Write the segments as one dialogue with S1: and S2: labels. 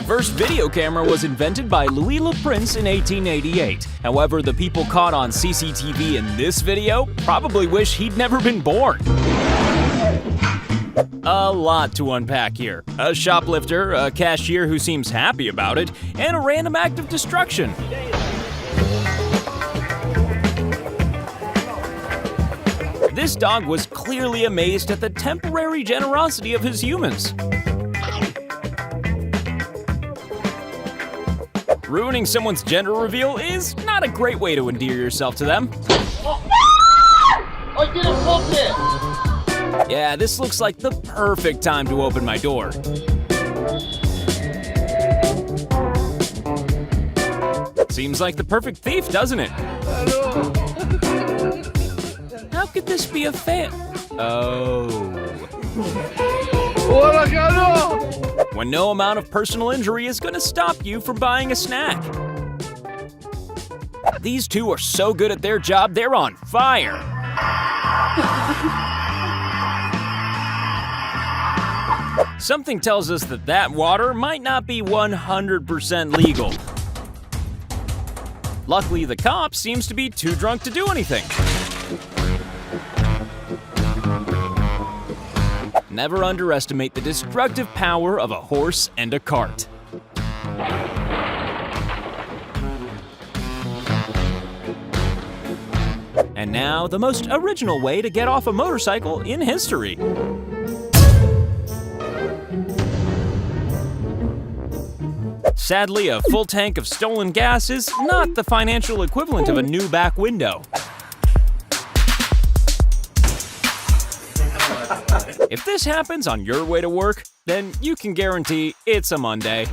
S1: The first video camera was invented by Louis Le Prince in 1888. However, the people caught on CCTV in this video probably wish he'd never been born. A lot to unpack here. A shoplifter, a cashier who seems happy about it, and a random act of destruction. This dog was clearly amazed at the temporary generosity of his humans. Ruining someone's gender reveal is not a great way to endear yourself to them.
S2: I didn't pop it!
S1: Yeah, this looks like the perfect time to open my door. Seems like the perfect thief, doesn't it? How could this be a fan? Oh. When no amount of personal injury is going to stop you from buying a snack. These two are so good at their job, they're on fire. Something tells us that that water might not be 100% legal. Luckily, the cop seems to be too drunk to do anything. Never underestimate the destructive power of a horse and a cart. And now, the most original way to get off a motorcycle in history. Sadly, a full tank of stolen gas is not the financial equivalent of a new back window. If this happens on your way to work, then you can guarantee it's a Monday.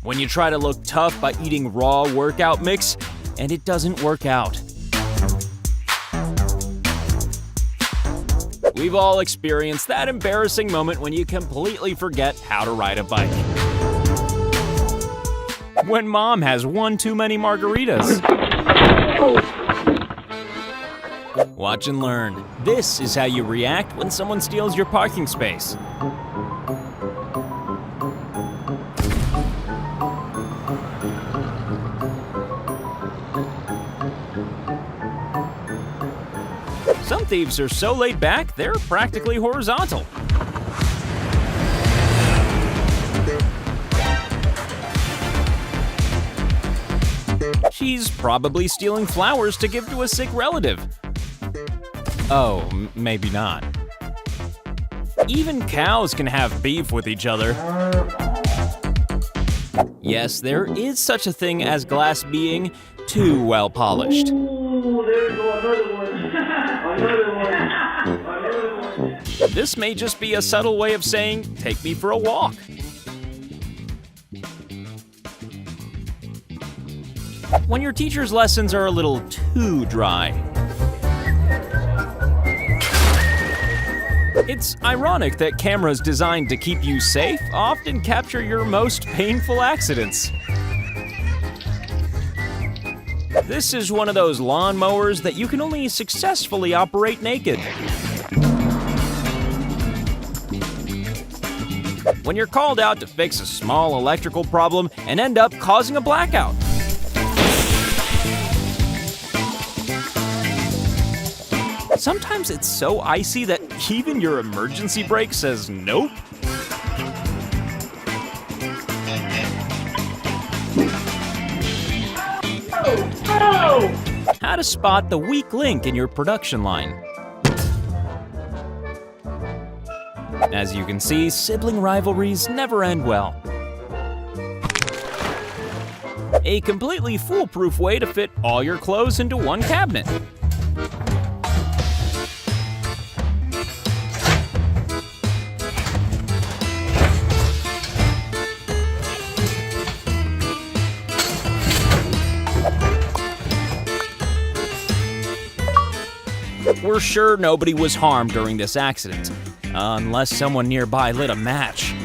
S1: When you try to look tough by eating raw workout mix, and it doesn't work out. We've all experienced that embarrassing moment when you completely forget how to ride a bike. When mom has one too many margaritas. Watch and learn. This is how you react when someone steals your parking space. Some thieves are so laid back, they're practically horizontal. She's probably stealing flowers to give to a sick relative. Oh, maybe not. Even cows can have beef with each other. Yes, there is such a thing as glass being too well polished.
S2: Ooh, there we go, another one.
S1: This may just be a subtle way of saying, take me for a walk. When your teacher's lessons are a little too dry. It's ironic that cameras designed to keep you safe often capture your most painful accidents. This is one of those lawnmowers that you can only successfully operate naked. When you're called out to fix a small electrical problem and end up causing a blackout. Sometimes it's so icy that even your emergency brake says nope. How to spot the weak link in your production line. As you can see, sibling rivalries never end well. A completely foolproof way to fit all your clothes into one cabinet. We're sure nobody was harmed during this accident, unless someone nearby lit a match.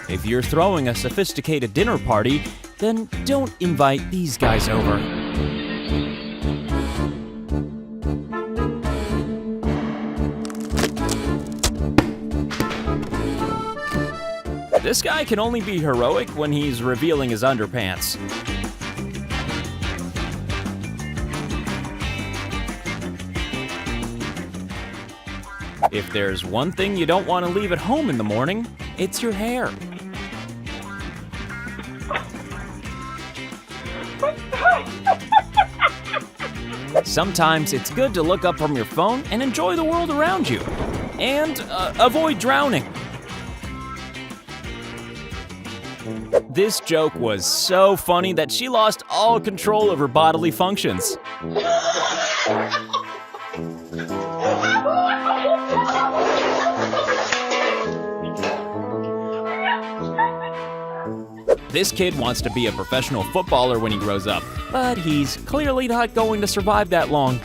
S1: If you're throwing a sophisticated dinner party, then don't invite these guys over. This guy can only be heroic when he's revealing his underpants. If there's one thing you don't want to leave at home in the morning, it's your hair. Sometimes it's good to look up from your phone and enjoy the world around you. And avoid drowning. This joke was so funny that she lost all control of her bodily functions. This kid wants to be a professional footballer when he grows up, but he's clearly not going to survive that long.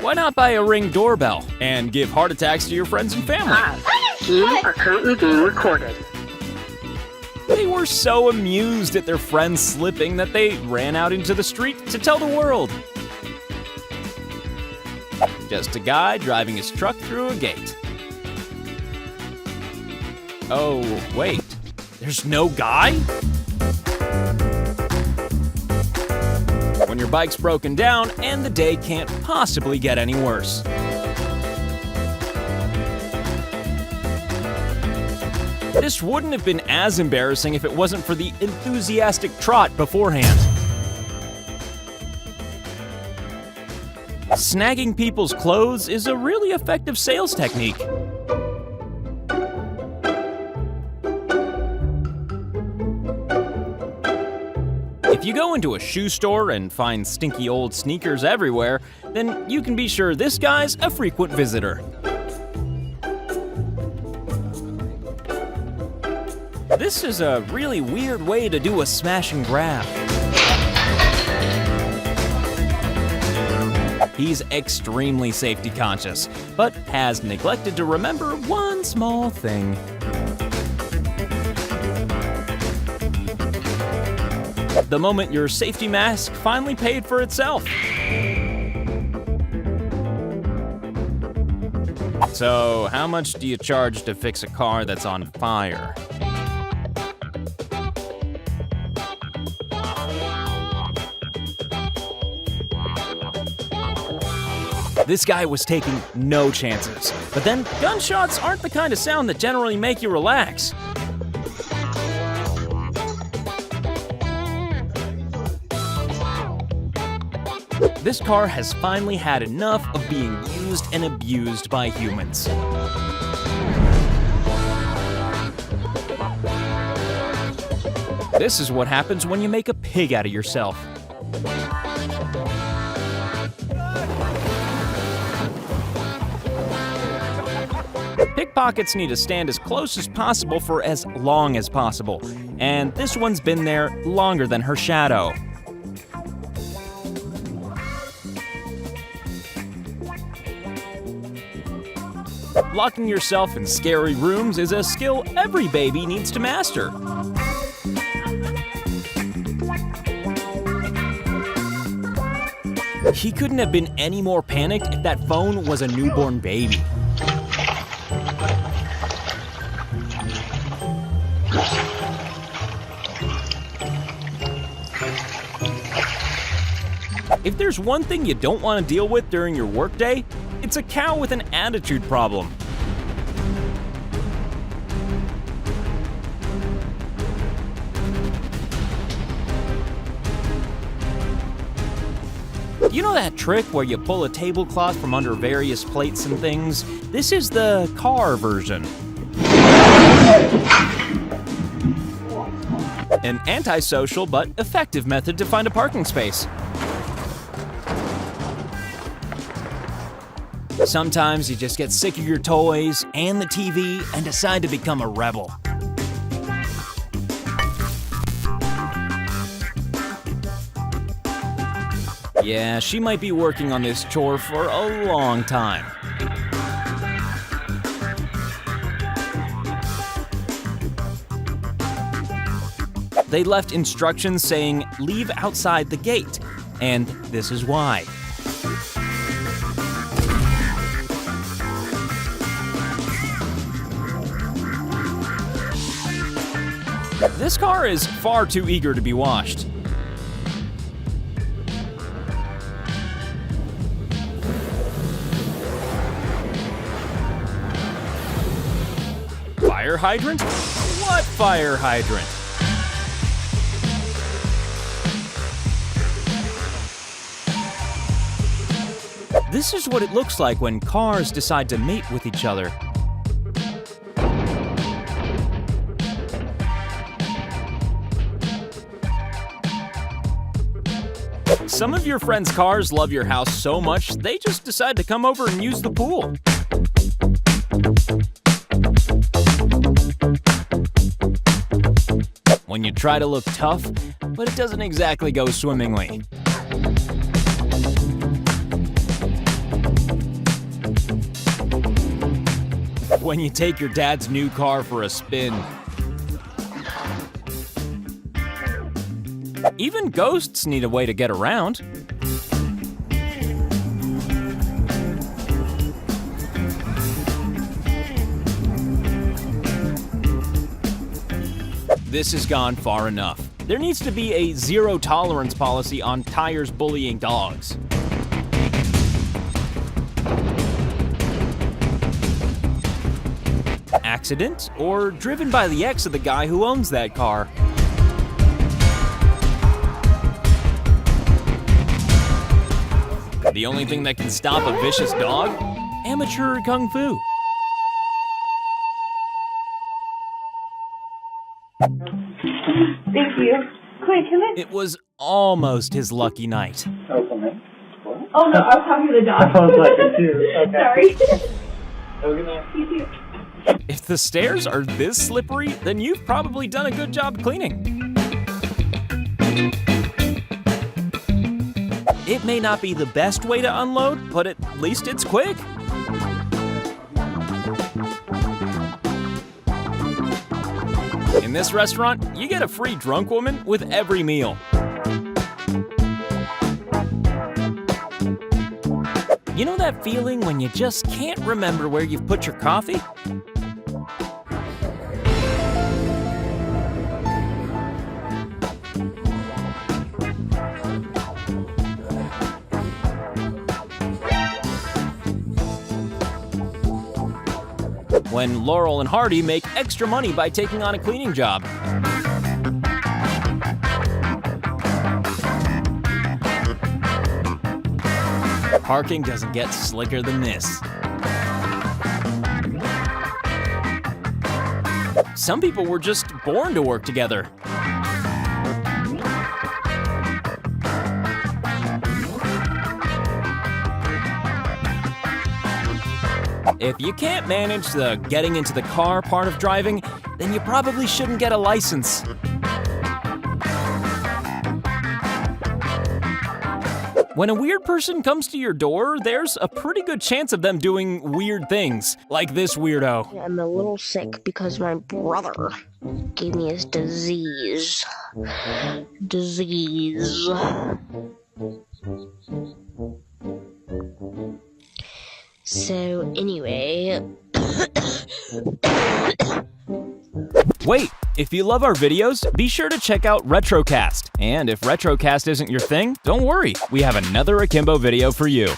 S1: Why not buy a Ring doorbell and give heart attacks to your friends and family?
S3: You are currently being recorded.
S1: They were so amused at their friends slipping that they ran out into the street to tell the world. Just a guy driving his truck through a gate. Oh, wait. There's no guy? When your bike's broken down and the day can't possibly get any worse. This wouldn't have been as embarrassing if it wasn't for the enthusiastic trot beforehand. Snagging people's clothes is a really effective sales technique. If you go into a shoe store and find stinky old sneakers everywhere, then you can be sure this guy's a frequent visitor. This is a really weird way to do a smash and grab. He's extremely safety conscious, but has neglected to remember one small thing. The moment your safety mask finally paid for itself. So, how much do you charge to fix a car that's on fire? This guy was taking no chances. But then, gunshots aren't the kind of sound that generally make you relax. This car has finally had enough of being used and abused by humans. This is what happens when you make a pig out of yourself. Pickpockets need to stand as close as possible for as long as possible, and this one's been there longer than her shadow. Locking yourself in scary rooms is a skill every baby needs to master. He couldn't have been any more panicked if that phone was a newborn baby. If there's one thing you don't want to deal with during your workday, it's a cow with an attitude problem. You know that trick where you pull a tablecloth from under various plates and things? This is the car version. An antisocial but effective method to find a parking space. Sometimes you just get sick of your toys and the TV and decide to become a rebel. Yeah, she might be working on this chore for a long time. They left instructions saying, "Leave outside the gate," and this is why. This car is far too eager to be washed. Fire hydrant? What fire hydrant? This is what it looks like when cars decide to mate with each other. Some of your friends' cars love your house so much, they just decide to come over and use the pool. When you try to look tough, but it doesn't exactly go swimmingly. When you take your dad's new car for a spin. Even ghosts need a way to get around. This has gone far enough. There needs to be a zero-tolerance policy on tires bullying dogs. Accident, or driven by the ex of the guy who owns that car. The only thing that can stop a vicious dog? Amateur kung fu.
S4: Thank you. Quick, come in.
S1: It was almost his lucky night.
S4: Oh, no, I was talking to the dog.
S2: I was like it too. Okay.
S4: Sorry.
S2: Have a good night.
S4: You too.
S1: If the stairs are this slippery, then you've probably done a good job cleaning. It may not be the best way to unload, but at least it's quick. In this restaurant, you get a free drunk woman with every meal. You know that feeling when you just can't remember where you've put your coffee? When Laurel and Hardy make extra money by taking on a cleaning job. Parking doesn't get slicker than this. Some people were just born to work together. If you can't manage the getting into the car part of driving, then you probably shouldn't get a license. When a weird person comes to your door, there's a pretty good chance of them doing weird things, like this weirdo.
S5: I'm a little sick because my brother gave me his disease. So anyway...
S1: Wait, if you love our videos, be sure to check out Retrocast. And if Retrocast isn't your thing, don't worry, we have another Akimbo video for you.